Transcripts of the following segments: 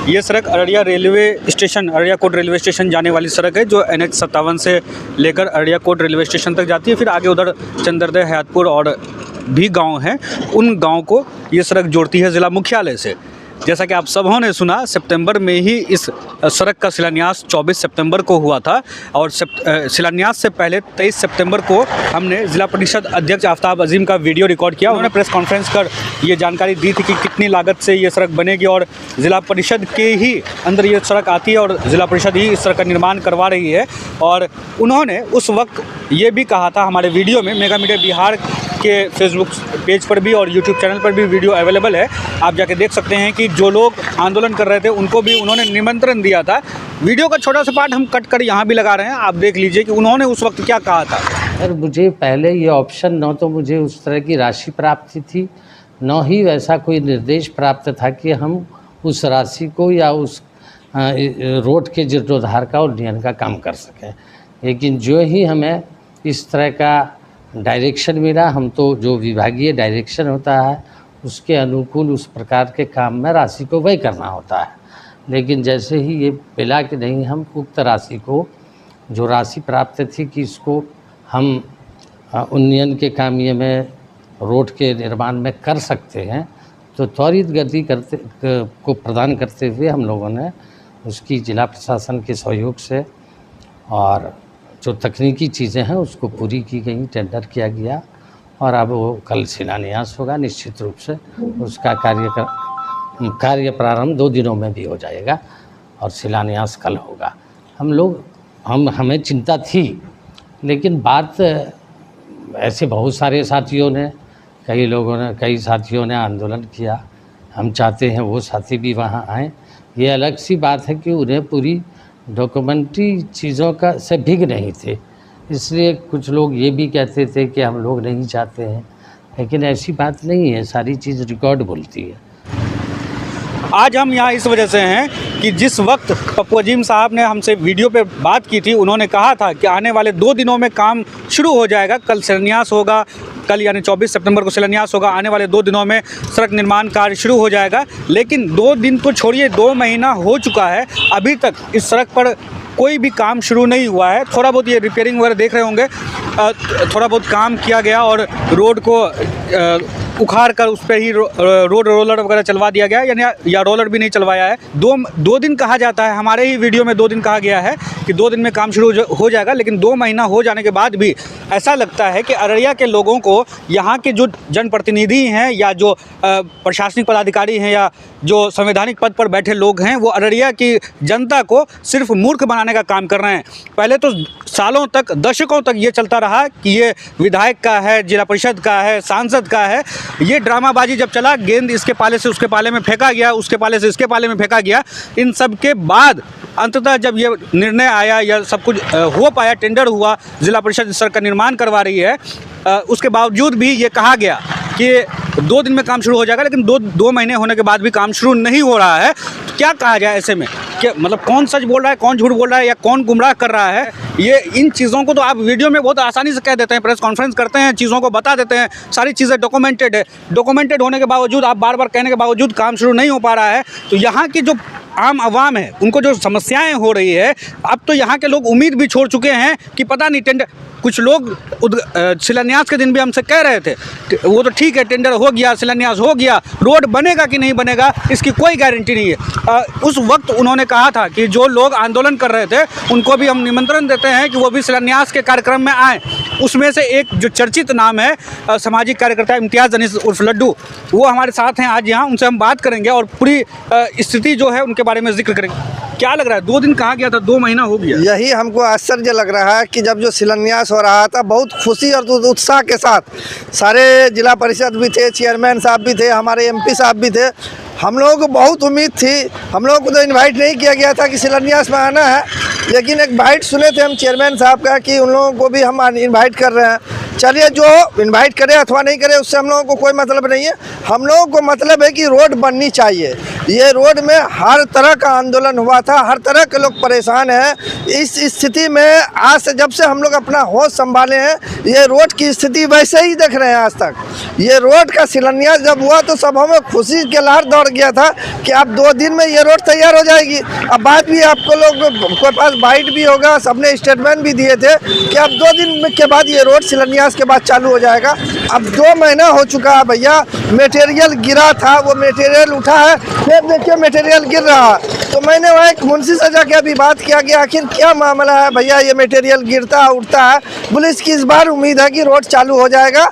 ये सड़क Araria railway station, Araria court railway station जाने वाली सड़क है, जो NH 57 से लेकर अररिया कोट रेलवे स्टेशन तक जाती है। फिर आगे उधर चंद्रदय, हयातपुर और भी गांव हैं, उन गांव को ये सड़क जोड़ती है ज़िला मुख्यालय से। जैसा कि आप सबों ने सुना, सितंबर में ही इस सड़क का शिलान्यास 24 सितंबर को हुआ था और शिलान्यास से पहले 23 सितंबर को हमने ज़िला परिषद अध्यक्ष आफ्ताब अजीम का वीडियो रिकॉर्ड किया। उन्होंने प्रेस कॉन्फ्रेंस कर ये जानकारी दी थी कि कितनी लागत से ये सड़क बनेगी और ज़िला परिषद के ही अंदर ये सड़क आती है और ज़िला परिषद ही इस सड़क का निर्माण करवा रही है। और उन्होंने उस वक्त ये भी कहा था, हमारे वीडियो में मेगा मीडिया बिहार के फेसबुक पेज पर भी और यूट्यूब चैनल पर भी वीडियो अवेलेबल है, आप जाके देख सकते हैं कि जो लोग आंदोलन कर रहे थे उनको भी उन्होंने निमंत्रण दिया था। वीडियो का छोटा सा पार्ट हम कट कर यहाँ भी लगा रहे हैं, आप देख लीजिए कि उन्होंने उस वक्त क्या कहा था। सर, मुझे पहले ये ऑप्शन न तो मुझे उस तरह की राशि प्राप्त थी, न ही वैसा कोई निर्देश प्राप्त था कि हम उस राशि को या उस रोड के जीर्णोद्धार का उन्नयन का काम कर सकें। लेकिन जो ही हमें इस तरह का डायरेक्शन मिला, हम तो जो विभागीय डायरेक्शन होता है उसके अनुकूल उस प्रकार के काम में राशि को व्यय करना होता है। लेकिन जैसे ही ये मिला कि नहीं, हम उक्त राशि को, जो राशि प्राप्त थी कि इसको हम उन्नयन के काम ये में रोड के निर्माण में कर सकते हैं, तो त्वरित गति को प्रदान करते हुए हम लोगों ने उसकी जिला प्रशासन के सहयोग से और जो तकनीकी चीज़ें हैं उसको पूरी की गई, टेंडर किया गया और अब वो कल शिलान्यास होगा। निश्चित रूप से उसका कार्य प्रारंभ 2 दिनों में भी हो जाएगा और शिलान्यास कल होगा। हमें चिंता थी, लेकिन बात ऐसे बहुत सारे साथियों ने, कई साथियों ने आंदोलन किया। हम चाहते हैं वो साथी भी वहाँ आएँ। ये अलग सी बात है कि उन्हें पूरी डॉक्यूमेंट्री चीज़ों का से भीग नहीं थे, इसलिए कुछ लोग ये भी कहते थे कि हम लोग नहीं चाहते हैं, लेकिन ऐसी बात नहीं है, सारी चीज़ रिकॉर्ड बोलती है। आज हम यहाँ इस वजह से हैं कि जिस वक्त पप्पू अजीम साहब ने हमसे वीडियो पे बात की थी, उन्होंने कहा था कि आने वाले 2 दिनों में काम शुरू हो जाएगा। कल शिलान्यास होगा, कल यानी 24 सितंबर को शिलान्यास होगा, आने वाले 2 दिनों में सड़क निर्माण कार्य शुरू हो जाएगा। लेकिन 2 दिन तो छोड़िए, 2 महीना हो चुका है, अभी तक इस सड़क पर कोई भी काम शुरू नहीं हुआ है। थोड़ा बहुत ये रिपेयरिंग वगैरह देख रहे होंगे, थोड़ा बहुत काम किया गया और रोड को उखाड़ कर उस पर ही रोड रोलर वगैरह चलवा दिया गया, यानी या रोलर भी नहीं चलवाया है। 2 दिन कहा जाता है, हमारे ही वीडियो में 2 दिन कहा गया है कि 2 दिन में काम शुरू हो जाएगा। लेकिन 2 महीना हो जाने के बाद भी ऐसा लगता है कि अररिया के लोगों को, यहाँ के जो जनप्रतिनिधि हैं या जो प्रशासनिक पदाधिकारी हैं या जो संवैधानिक पद पर बैठे लोग हैं, वो अररिया की जनता को सिर्फ मूर्ख बनाने का काम कर रहे हैं। पहले तो सालों तक, दशकों तक ये चलता रहा कि ये विधायक का है, जिला परिषद का है, सांसद का है। ये ड्रामाबाजी जब चला, गेंद इसके पाले से उसके पाले में फेंका गया, उसके पाले से इसके पाले में फेंका गया। इन सब के बाद अंततः जब ये निर्णय आया या सब कुछ हो पाया, टेंडर हुआ, जिला परिषद इस सड़क का निर्माण करवा रही है, उसके बावजूद भी ये कहा गया कि 2 दिन में काम शुरू हो जाएगा। लेकिन 2 महीने होने के बाद भी काम शुरू नहीं हो रहा है। तो क्या कहा जाए ऐसे में? कि मतलब कौन सच बोल रहा है, कौन झूठ बोल रहा है या कौन गुमराह कर रहा है? ये इन चीज़ों को तो आप वीडियो में बहुत आसानी से कह देते हैं, प्रेस कॉन्फ्रेंस करते हैं, चीज़ों को बता देते हैं, सारी चीज़ें डॉक्यूमेंटेड है। डॉक्यूमेंटेड होने के बावजूद, आप बार बार कहने के बावजूद काम शुरू नहीं हो पा रहा है। तो यहाँ की जो आम आवाम है, उनको जो समस्याएं हो रही है, अब तो यहाँ के लोग उम्मीद भी छोड़ चुके हैं कि पता नहीं टेंडर, कुछ लोग शिलान्यास के दिन भी हमसे कह रहे थे वो तो ठीक है, टेंडर हो गया, शिलान्यास हो गया, रोड बनेगा कि नहीं बनेगा इसकी कोई गारंटी नहीं है। उस वक्त उन्होंने कहा था कि जो लोग आंदोलन कर रहे थे उनको भी हम निमंत्रण देते हैं कि वो भी शिलान्यास के कार्यक्रम में आएँ। उसमें से एक जो चर्चित नाम है सामाजिक कार्यकर्ता इम्तियाज़ अनीस उर्फ लड्डू, वो हमारे साथ हैं आज यहाँ। उनसे हम बात करेंगे और पूरी स्थिति जो है उनके बारे में जिक्र करेंगे। क्या लग रहा है, 2 दिन कहा गया था, 2 महीना हो गया? यही हमको आश्चर्य लग रहा है कि जब जो शिलान्यास हो रहा था, बहुत खुशी और उत्साह के साथ सारे जिला परिषद भी थे, चेयरमैन साहब भी थे, हमारे MP साहब भी थे। हम लोगों को बहुत उम्मीद थी। हम लोगों को तो इनवाइट नहीं किया गया था कि शिलान्यास में आना है, लेकिन एक बाइट सुने थे हम चेयरमैन साहब का कि उन लोगों को भी हम इनवाइट कर रहे हैं। चलिए, जो इनवाइट करे अथवा नहीं करे उससे हम लोगों को कोई मतलब नहीं है। हम लोगों को मतलब है कि रोड बननी चाहिए। ये रोड में हर तरह का आंदोलन हुआ था, हर तरह के लोग परेशान हैं। इस स्थिति में आज से जब से हम लोग अपना होश संभाले हैं, ये रोड की स्थिति वैसे ही देख रहे हैं आज तक। ये रोड का शिलान्यास जब हुआ तो सब हमें खुशी के लहर दौड़ गया था कि अब 2 दिन में ये रोड तैयार हो जाएगी। अब बात भी आपको लोग के पास बाइट भी होगा, सबने स्टेटमेंट भी दिए थे कि अब 2 दिन के बाद ये रोड शिलान्यास के बाद चालू हो जाएगा। अब 2 महीना हो चुका है भैया, मटेरियल गिरा था, वो मटेरियल उठा है, फिर देखिए मटेरियल गिर रहा है। तो मैंने वहाँ एक मुंशी से जाके अभी बात किया कि आखिर क्या मामला है भैया, ये मटेरियल गिरता उठता है। बोले इसकी इस बार उम्मीद है कि रोड चालू हो जाएगा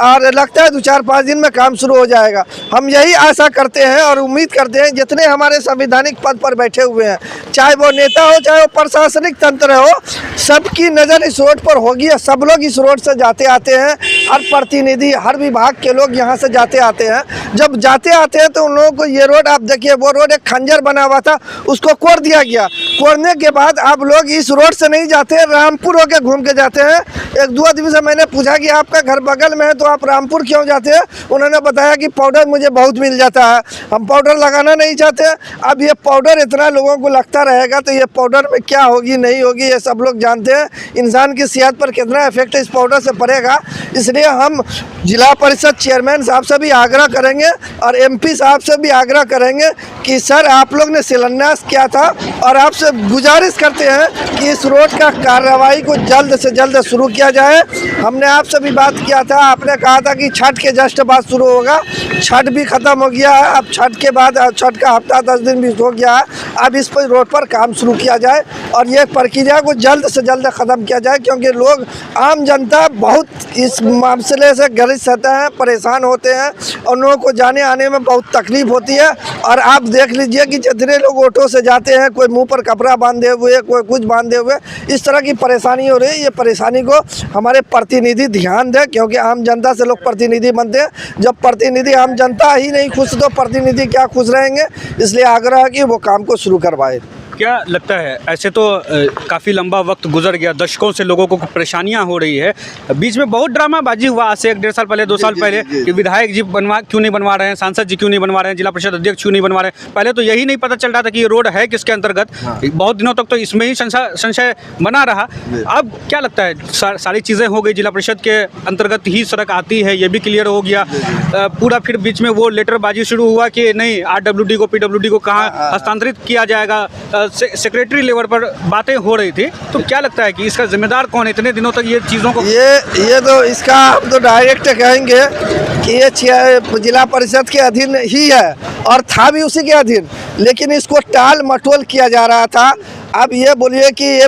और लगता है 2-4-5 दिन में काम शुरू हो जाएगा। हम यही आशा करते हैं और उम्मीद करते हैं जितने हमारे संवैधानिक पद पर बैठे हुए हैं, चाहे वो नेता हो चाहे वो प्रशासनिक तंत्र हो, सबकी नज़र इस रोड पर होगी। सब लोग इस रोड से जाते आते हैं, हर प्रतिनिधि हर विभाग के लोग यहाँ से जाते आते हैं। जब जाते आते हैं तो उन लोगों को ये रोड, आप देखिए वो रोड एक खंजर बना हुआ था, उसको कोड़ दिया गया। कोड़ने के बाद आप लोग इस रोड से नहीं जाते हैं, रामपुर होके घूम के जाते हैं। 1-2 आदमी से मैंने पूछा कि आपका घर बगल में है तो आप रामपुर क्यों जाते हैं? उन्होंने बताया कि पाउडर मुझे बहुत मिल जाता है, हम पाउडर लगाना नहीं चाहते। अब ये पाउडर इतना लोगों को लगता रहेगा तो ये पाउडर में क्या होगी नहीं होगी ये सब लोग जानते हैं। इंसान की सेहत पर कितना इफेक्ट इस पाउडर से पड़ेगा। इसलिए हम जिला परिषद चेयरमैन साहब से भी आग्रह करेंगे और MP साहब से भी आग्रह करेंगे कि सर आप लोग ने शिलान्यास किया था और आपसे गुजारिश करते हैं कि इस रोड का कार्रवाई को जल्द से जल्द शुरू किया जाए। हमने आपसे भी बात किया था, आपने कहा था कि छठ के जस्ट बाद शुरू होगा। छठ भी ख़त्म हो गया है, अब छठ के बाद छठ का हफ्ता 10 दिन भी हो गया है। अब इस पर रोड पर काम शुरू किया जाए और ये प्रक्रिया को जल्द से जल्द ख़त्म किया जाए, क्योंकि लोग आम जनता बहुत इस मामले से ग्रसित रहते हैं, परेशान होते हैं और लोगों को जाने आने में बहुत तकलीफ होती है। और आप देख लीजिए कि जितने लोग ऑटो से जाते हैं, कोई मुंह पर कपड़ा बांधे हुए, कोई कुछ बांधे हुए, इस तरह की परेशानी हो रही है। ये परेशानी को हमारे प्रतिनिधि ध्यान दें, क्योंकि आम जनता से लोग प्रतिनिधि बनते हैं। जब प्रतिनिधि आम जनता ही नहीं खुश तो प्रतिनिधि क्या खुश रहेंगे। इसलिए आग्रह है कि वो काम को शुरू करवाए। क्या लगता है, ऐसे तो काफ़ी लंबा वक्त गुजर गया, दशकों से लोगों को परेशानियां हो रही है, बीच में बहुत ड्रामाबाजी हुआ आज से 1-1.5 साल पहले 2 साल पहले कि विधायक जी क्यों नहीं बनवा रहे हैं, सांसद जी क्यों नहीं बनवा रहे हैं, जिला परिषद अध्यक्ष क्यों नहीं बनवा रहे हैं। पहले तो यही नहीं पता चल रहा था कि ये रोड है किसके अंतर्गत। बहुत दिनों तक तो इसमें ही संशय बना रहा। अब क्या लगता है, सारी चीज़ें हो गई, जिला परिषद के अंतर्गत ही सड़क आती है, ये भी क्लियर हो गया पूरा। फिर बीच में वो लेटरबाजी शुरू हुआ कि नहीं RWD को PWD को कहाँ हस्तांतरित किया जाएगा, सेक्रेटरी लेवल पर बातें हो रही थी। तो क्या लगता है कि इसका जिम्मेदार कौन है इतने दिनों तक ये चीज़ों को? ये तो इसका हम तो डायरेक्ट कहेंगे कि ये जिला परिषद के अधीन ही है और था भी उसी के अधीन, लेकिन इसको टाल मटोल किया जा रहा था। अब ये बोलिए कि ये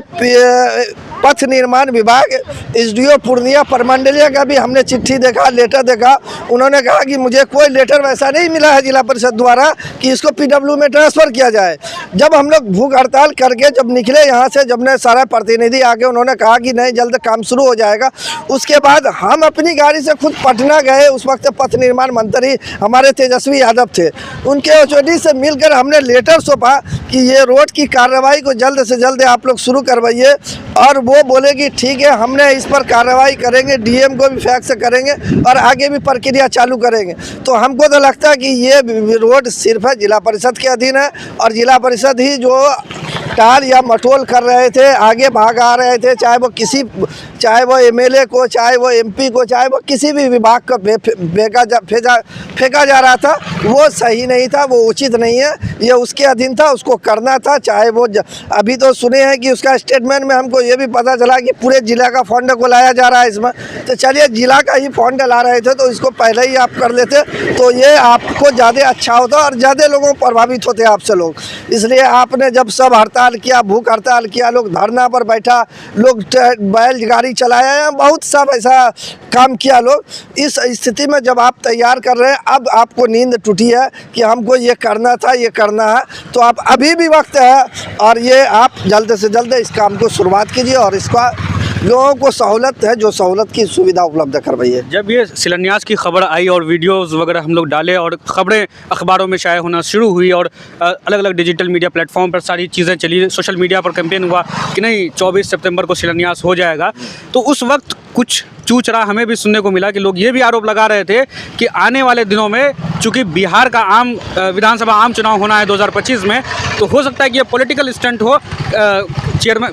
पथ निर्माण विभाग SDO पूर्णिया प्रमंडलीय का भी हमने चिट्ठी देखा, लेटर देखा। उन्होंने कहा कि मुझे कोई लेटर वैसा नहीं मिला है जिला परिषद द्वारा कि इसको PW में ट्रांसफ़र किया जाए। जब हम लोग भूख हड़ताल करके जब निकले यहाँ से, जब ने सारा प्रतिनिधि आके उन्होंने कहा कि नहीं जल्द काम शुरू हो जाएगा, उसके बाद हम अपनी गाड़ी से खुद पटना गए। उस वक्त पथ निर्माण मंत्री हमारे तेजस्वी यादव थे, उनके HOD से मिलकर हमने लेटर सौंपा कि ये रोड की कार्रवाई को जल्द से जल्द आप लोग शुरू करवाइए। और वो बोले कि ठीक है, हमने इस पर कार्रवाई करेंगे, DM को भी फैक्स करेंगे और आगे भी प्रक्रिया चालू करेंगे। तो हमको तो लगता है कि ये रोड सिर्फ है जिला परिषद के अधीन है और जिला परिषद ही जो टाल या मटोल कर रहे थे, आगे भाग आ रहे थे, चाहे वो MLA को, चाहे वो MP को, चाहे वो किसी भी विभाग को फेंका जा रहा था, वो सही नहीं था, वो उचित नहीं है। ये उसके अधीन था, उसको करना था। चाहे वो अभी तो सुने हैं कि उसका स्टेटमेंट में हमको ये भी पता चला कि पूरे जिला का फंड को लाया जा रहा है इसमें। तो चलिए, जिला का ही फंड ला रहे थे तो इसको पहले ही आप कर लेते तो ये आपको ज़्यादा अच्छा होता और ज़्यादा लोगों प्रभावित होते आपसे लोग। इसलिए आपने जब सब हड़ताल किया, भूख हड़ताल किया, लोग धरना पर बैठा, लोग बैलगाड़ी चलाया, बहुत सब ऐसा काम किया लोग। इस स्थिति में जब आप तैयार कर रहे हैं, अब आपको नींद टूटी है कि हमको ये करना था, ये करना है, तो आप अभी भी वक्त है और ये आप जल्द से जल्द इस काम को शुरुआत कीजिए और इसका लोगों को सहूलत है, जो सहूलत की सुविधा उपलब्ध करवाई है। जब ये शिलान्यास की खबर आई और वीडियोस वगैरह हम लोग डाले और खबरें अखबारों में शाये होना शुरू हुई और अलग अलग डिजिटल मीडिया प्लेटफॉर्म पर सारी चीज़ें चली, सोशल मीडिया पर कैंपेन हुआ कि नहीं 24 सितंबर को शिलान्यास हो जाएगा, तो उस वक्त कुछ चूचरा हमें भी सुनने को मिला कि लोग ये भी आरोप लगा रहे थे कि आने वाले दिनों में चूँकि बिहार का विधानसभा आम चुनाव होना है 2025 में, तो हो सकता है कि ये पॉलिटिकल स्टंट हो।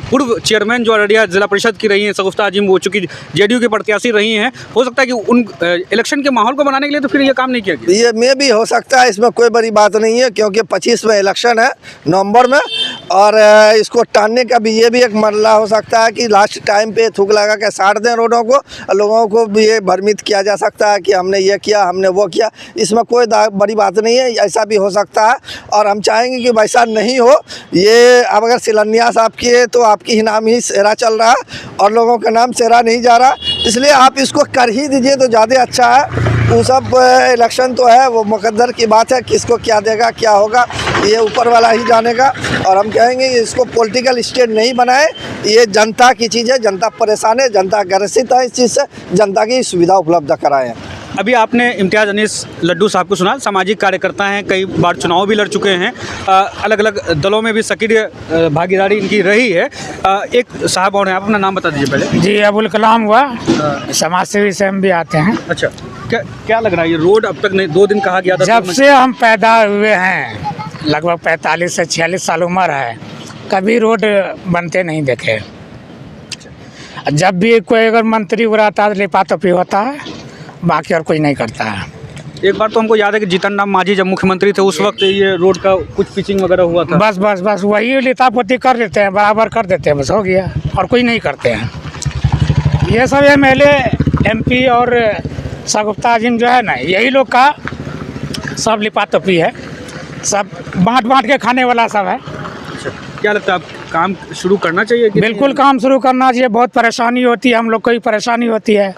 पूर्व चेयरमैन जो अररिया जिला परिषद की रही हैं शगुफ्ता आजिम, वो चूँकि जेडीयू की प्रत्याशी रही हैं, हो सकता है कि उन इलेक्शन के माहौल को बनाने के लिए तो फिर ये काम नहीं किया गया। ये में भी हो सकता है, इसमें कोई बड़ी बात नहीं है, क्योंकि 25 में इलेक्शन है नवंबर में, और इसको टालने का भी ये भी एक मरला हो सकता है कि लास्ट टाइम पे थूक लगा के साड़ दें रोडों को, और लोगों को भी ये भ्रमित किया जा सकता है कि हमने ये किया, हमने वो किया। इसमें कोई बड़ी बात नहीं है, ऐसा भी हो सकता है, और हम चाहेंगे कि वैसा नहीं हो। ये अब अगर शिलान्यास आप किए तो आपकी ही नाम ही सेहरा चल रहा है और लोगों का नाम सेहरा नहीं जा रहा, इसलिए आप इसको कर ही दीजिए तो ज़्यादा अच्छा है। वो सब इलेक्शन तो है, वो मुकद्दर की बात है, किसको क्या देगा क्या होगा ये ऊपर वाला ही जानेगा। और हम कहेंगे इसको पॉलिटिकल स्टेट नहीं बनाए, ये जनता की चीज़ है, जनता परेशान है, जनता ग्रसित है, इस चीज़ से जनता की सुविधा उपलब्ध कराएं। अभी आपने इम्तियाज़ अनीस लड्डू साहब को सुना, सामाजिक कार्यकर्ता हैं, कई बार चुनाव भी लड़ चुके हैं, अलग अलग दलों में भी सक्रिय भागीदारी इनकी रही है। एक साहब और हैं, आप अपना नाम बता दीजिए पहले। जी अबुल कलाम हुआ, समाज सेवी से हम भी आते हैं। अच्छा, क्या लग रहा है ये रोड अब तक नहीं, 2 दिन कहा गया था, जब से हम पैदा हुए हैं, लगभग 45 से 46 साल उम्र है, कभी रोड बनते नहीं देखे। जब भी कोई अगर मंत्री हो रहा था लिपातोपी होता है, बाकी और कोई नहीं करता है। एक बार तो हमको याद है कि जीतन राम मांझी जब मुख्यमंत्री थे उस वक्त ये रोड का कुछ पिचिंग वगैरह हुआ था। बस वही लिपापोती कर देते हैं, बराबर कर देते हैं, बस हो गया, और कोई नहीं करते हैं। ये सब MLA MP और शगुफ्ता आजिम जो है ना, यही लोग का सब लिपातोपी है, सब बांट के खाने वाला सब है। अच्छा, क्या लगता है आप काम शुरू करना चाहिए कि बिल्कुल काम शुरू करना चाहिए, बहुत परेशानी होती है, हम लोग को भी परेशानी होती है,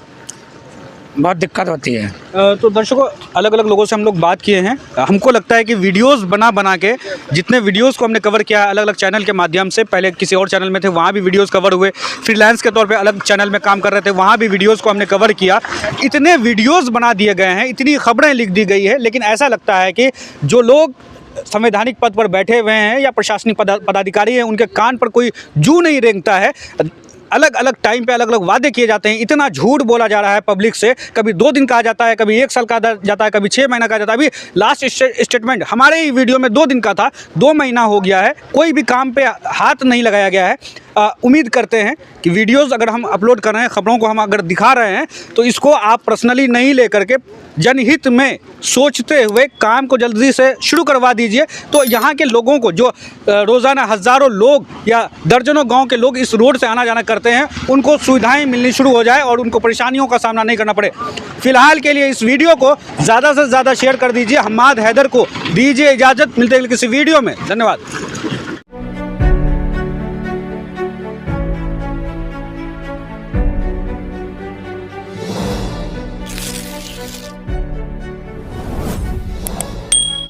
बहुत दिक्कत होती है। तो दर्शकों, अलग अलग लोगों से हम लोग बात किए हैं, हमको लगता है कि वीडियोस बना के जितने वीडियोस को हमने कवर किया अलग अलग चैनल के माध्यम से, पहले किसी और चैनल में थे वहाँ भी वीडियोस कवर हुए, फ्रीलांस के तौर पे अलग चैनल में काम कर रहे थे वहाँ भी वीडियोस को हमने कवर किया, इतने वीडियोस बना दिए गए हैं, इतनी खबरें लिख दी गई है, लेकिन ऐसा लगता है कि जो लोग संवैधानिक पद पर बैठे हुए हैं या प्रशासनिक पदाधिकारी हैं, उनके कान पर कोई जू नहीं रेंगता है। अलग अलग टाइम पे अलग अलग वादे किए जाते हैं, इतना झूठ बोला जा रहा है पब्लिक से, कभी 2 दिन कहा जाता है, कभी 1 साल कहा जाता है, कभी 6 महीना कहा जाता है। अभी लास्ट स्टेटमेंट हमारे ही वीडियो में 2 दिन का था, 2 महीना हो गया है, कोई भी काम पे हाथ नहीं लगाया गया है। उम्मीद करते हैं कि वीडियोस अगर हम अपलोड कर रहे हैं, खबरों को हम अगर दिखा रहे हैं, तो इसको आप पर्सनली नहीं लेकर के जनहित में सोचते हुए काम को जल्दी से शुरू करवा दीजिए। तो यहाँ के लोगों को, जो रोज़ाना हज़ारों लोग या दर्जनों गांव के लोग इस रोड से आना जाना करते हैं, उनको सुविधाएं मिलनी शुरू हो जाए और उनको परेशानियों का सामना नहीं करना पड़े। फिलहाल के लिए इस वीडियो को ज़्यादा से ज़्यादा शेयर कर दीजिए। हम्माद हैदर को दीजिए इजाज़त, मिलते हैं किसी वीडियो में। धन्यवाद।